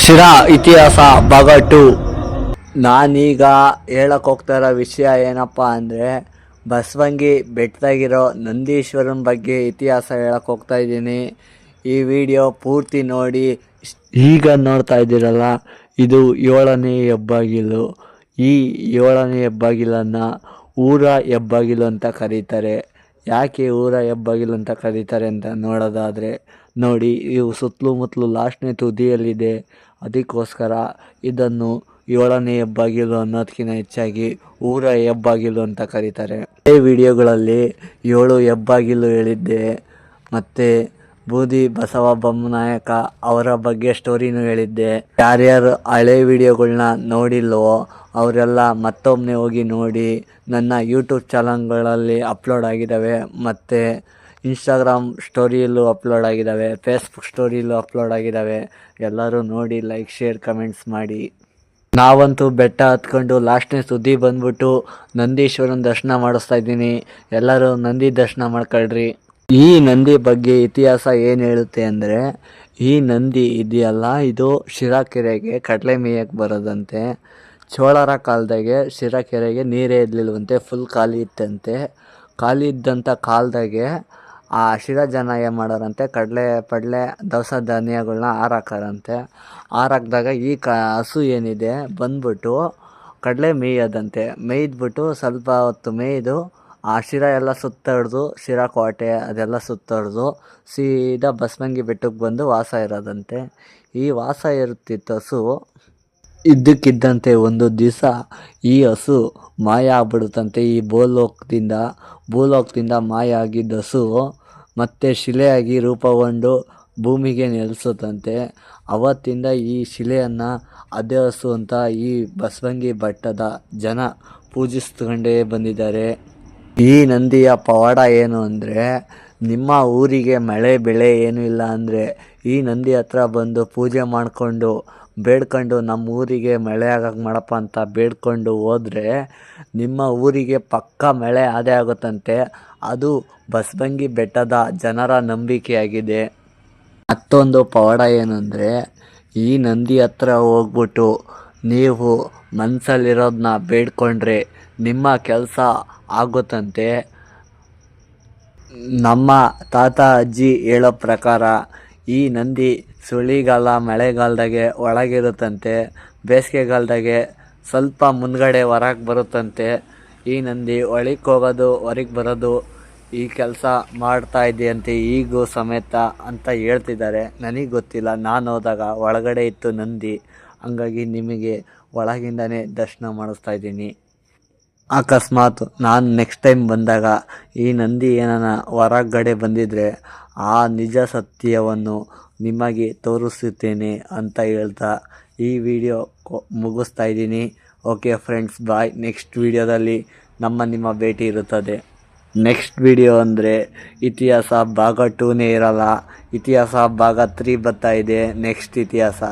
ಶಿರಾ ಇತಿಹಾಸ ಭಾಗ 2. ನಾನೀಗ ಹೇಳಕ್ಕೆ ಹೋಗ್ತಾ ಇರೋ ವಿಷಯ ಏನಪ್ಪ ಅಂದರೆ, ಬಸವಂಗಿ ಬೆಟ್ಟದಾಗಿರೋ ನಂದೀಶ್ವರನ ಬಗ್ಗೆ ಇತಿಹಾಸ ಹೇಳಕ್ಕೆ ಹೋಗ್ತಾ ಇದ್ದೀನಿ. ಈ ವಿಡಿಯೋ ಪೂರ್ತಿ ನೋಡಿ. ಈಗ ನೋಡ್ತಾ ಇದ್ದೀರಲ್ಲ, ಇದು 7ನೇ ಹೆಬ್ಬಾಗಿಲು. ಈ 7ನೇ ಹೆಬ್ಬಾಗಿಲನ್ನು ಊರ ಹೆಬ್ಬಾಗಿಲು ಅಂತ ಕರೀತಾರೆ. ಯಾಕೆ ಊರ ಹೆಬ್ಬಾಗಿಲು ಅಂತ ಕರೀತಾರೆ ಅಂತ ನೋಡೋದಾದರೆ ನೋಡಿ, ಇವು ಸುತ್ತಲೂ ಮುತ್ತಲು ಲಾಸ್ಟ್ನೇ ತುದಿಯಲ್ಲಿದೆ. ಅದಕ್ಕೋಸ್ಕರ ಇದನ್ನು 7ನೇ ಹೆಬ್ಬಾಗಿಲು ಅನ್ನೋದಕ್ಕಿಂತ ಹೆಚ್ಚಾಗಿ ಊರ ಹೆಬ್ಬಾಗಿಲು ಅಂತ ಕರೀತಾರೆ. ಈ ವಿಡಿಯೋಗಳಲ್ಲಿ 7 ಹೆಬ್ಬಾಗಿಲು ಹೇಳಿದ್ದೆ, ಮತ್ತು ಬೂದಿ ಬಸವ ಬೊಮ್ಮನಾಯಕ ಅವರ ಬಗ್ಗೆ ಸ್ಟೋರಿನೂ ಹೇಳಿದ್ದೆ. ಯಾರ್ಯಾರು ಹಳೆ ವಿಡಿಯೋಗಳನ್ನ ನೋಡಿಲ್ವೋ ಅವರೆಲ್ಲ ಮತ್ತೊಮ್ಮೆ ಹೋಗಿ ನೋಡಿ. ನನ್ನ ಯೂಟ್ಯೂಬ್ ಚಾನಲ್ಗಳಲ್ಲಿ ಅಪ್ಲೋಡ್ ಆಗಿದ್ದಾವೆ, ಮತ್ತು ಇನ್ಸ್ಟಾಗ್ರಾಮ್ ಸ್ಟೋರಿಯಲ್ಲೂ ಅಪ್ಲೋಡ್ ಆಗಿದ್ದಾವೆ, ಫೇಸ್ಬುಕ್ ಸ್ಟೋರಿಯಲ್ಲೂ ಅಪ್ಲೋಡ್ ಆಗಿದ್ದಾವೆ. ಎಲ್ಲರೂ ನೋಡಿ, ಲೈಕ್, ಶೇರ್, ಕಮೆಂಟ್ಸ್ ಮಾಡಿ. ನಾವಂತೂ ಬೆಟ್ಟ ಹತ್ಕೊಂಡು ಲಾಸ್ಟ್ನೇ ಸುದ್ದಿ ಬಂದ್ಬಿಟ್ಟು ನಂದೀಶ್ವರನ ದರ್ಶನ ಮಾಡಿಸ್ತಾ ಇದ್ದೀನಿ. ಎಲ್ಲರೂ ನಂದಿ ದರ್ಶನ ಮಾಡ್ಕೊಳ್ರಿ. ಈ ನಂದಿ ಬಗ್ಗೆ ಇತಿಹಾಸ ಏನು ಹೇಳುತ್ತೆ ಅಂದರೆ, ಈ ನಂದಿ ಇದೆಯಲ್ಲ, ಇದು ಶಿರಾ ಕೆರೆಗೆ ಕಡಲೆ ಮೇಯಕ್ಕೆ ಬರೋದಂತೆ. ಚೋಳರ ಕಾಲದಾಗೆ ಶಿರಾ ಕೆರೆಗೆ ನೀರೇ ಇರಲಿಲ್ವಂತೆ, ಫುಲ್ ಖಾಲಿ ಇತ್ತಂತೆ. ಖಾಲಿ ಇದ್ದಂಥ ಕಾಲದಾಗೆ ಆ ಶಿರಾ ಜನ ಏನು ಮಾಡೋರಂತೆ, ಕಡಲೆ ಪಡಲೆ ದವಸ ಧಾನ್ಯಗಳನ್ನ ಹಾರಾಕರಂತೆ. ಹಾರಾಕಿದಾಗ ಈ ಹಸು ಏನಿದೆ ಬಂದ್ಬಿಟ್ಟು ಕಡಲೆ ಮೇಯೋದಂತೆ. ಮೇಯ್ದ್ಬಿಟ್ಟು ಸ್ವಲ್ಪ ಹೊತ್ತು ಮೇಯ್ದು ಆ ಶಿರಾ ಎಲ್ಲ ಸುತ್ತಾಡ್ದು, ಶಿರಾ ಕೋಟೆ ಅದೆಲ್ಲ ಸುತ್ತಾಡ್ದು ಸೀದಾ ಬಸವಂಗಿ ಬೆಟ್ಟಕ್ಕೆ ಬಂದು ವಾಸ ಇರೋದಂತೆ. ಈ ವಾಸ ಇರುತ್ತಿತ್ತು ಹಸು. ಇದ್ದಕ್ಕಿದ್ದಂತೆ ಒಂದು ದಿವಸ ಈ ಹಸು ಮಾಯ ಆಗ್ಬಿಡುತ್ತಂತೆ. ಈ ಭೂಲೋಕದಿಂದ ಮಾಯ ಆಗಿದ್ದ ಹಸು ಮತ್ತೆ ಶಿಲೆಯಾಗಿ ರೂಪುಗೊಂಡು ಭೂಮಿಗೆ ನೆಲೆಸುತ್ತಂತೆ. ಅವತ್ತಿಂದ ಈ ಶಿಲೆಯನ್ನು ಅದೇ ಹಸು ಅಂತ ಈ ಬಸವಂಗಿ ಬೆಟ್ಟದ ಜನ ಪೂಜಿಸ್ಕೊಂಡೇ ಬಂದಿದ್ದಾರೆ. ಈ ನಂದಿಯ ಪವಾಡ ಏನು ಅಂದರೆ, ನಿಮ್ಮ ಊರಿಗೆ ಮಳೆ ಬೆಳೆ ಏನೂ ಇಲ್ಲ ಅಂದರೆ ಈ ನಂದಿ ಹತ್ರ ಬಂದು ಪೂಜೆ ಮಾಡಿಕೊಂಡು ಬೇಡ್ಕೊಂಡು, ನಮ್ಮ ಊರಿಗೆ ಮಳೆ ಆಗಕ್ಕೆ ಮಾಡಪ್ಪ ಅಂತ ಬೇಡ್ಕೊಂಡು ಹೋದರೆ ನಿಮ್ಮ ಊರಿಗೆ ಪಕ್ಕ ಮಳೆ ಆದೇ ಆಗುತ್ತಂತೆ. ಅದು ಬಸವಂಗಿ ಬೆಟ್ಟದ ಜನರ ನಂಬಿಕೆಯಾಗಿದೆ. ಮತ್ತೊಂದು ಪವಾಡ ಏನಂದರೆ, ಈ ನಂದಿ ಹತ್ರ ಹೋಗ್ಬಿಟ್ಟು ನೀವು ಮನಸ್ಸಲ್ಲಿರೋದನ್ನ ಬೇಡ್ಕೊಂಡ್ರೆ ನಿಮ್ಮ ಕೆಲಸ ಆಗುತ್ತಂತೆ. ನಮ್ಮ ತಾತ ಅಜ್ಜಿ ಹೇಳೋ ಪ್ರಕಾರ ಈ ನಂದಿ ಚಳಿಗಾಲ ಮಳೆಗಾಲದಾಗೆ ಒಳಗಿರುತ್ತಂತೆ, ಬೇಸಿಗೆಗಾಲದಾಗೆ ಸ್ವಲ್ಪ ಮುಂದ್ಗಡೆ ಹೊರಗೆ ಬರುತ್ತಂತೆ. ಈ ನಂದಿ ಒಳಗೆ ಹೋಗೋದು ಹೊರಗೆ ಬರೋದು ಈ ಕೆಲಸ ಮಾಡ್ತಾ ಇದೆಯಂತೆ ಈಗೂ ಸಮೇತ ಅಂತ ಹೇಳ್ತಿದ್ದಾರೆ. ನನಗೆ ಗೊತ್ತಿಲ್ಲ, ನಾನು ಹೋದಾಗ ಒಳಗಡೆ ಇತ್ತು ನಂದಿ, ಹಂಗಾಗಿ ನಿಮಗೆ ಒಳಗಿಂದನೇ ದರ್ಶನ ಮಾಡಿಸ್ತಾ ಇದ್ದೀನಿ. ಅಕಸ್ಮಾತ್ ನಾನು ನೆಕ್ಸ್ಟ್ ಟೈಮ್ ಬಂದಾಗ ಈ ನಂದಿ ಏನಾನ ಹೊರಗಡೆ ಬಂದಿದ್ದರೆ ಆ ನಿಜ ಸತ್ಯವನ್ನು ನಿಮಗೆ ತೋರಿಸುತ್ತೇನೆ ಅಂತ ಹೇಳ್ತಾ ಈ ವಿಡಿಯೋ ಮುಗಿಸ್ತಾ ಇದ್ದೀನಿ. ಓಕೆ ಫ್ರೆಂಡ್ಸ್, ಬಾಯ್. ನೆಕ್ಸ್ಟ್ ವಿಡಿಯೋದಲ್ಲಿ ನಿಮ್ಮ ಭೇಟಿ ಇರುತ್ತದೆ. ನೆಕ್ಸ್ಟ್ ವಿಡಿಯೋ ಅಂದರೆ ಇತಿಹಾಸ ಭಾಗ 2ನೇ ಇರಲ್ಲ, ಇತಿಹಾಸ ಭಾಗ 3 ಬರ್ತಾ ಇದೆ. ನೆಕ್ಸ್ಟ್ ಇತಿಹಾಸ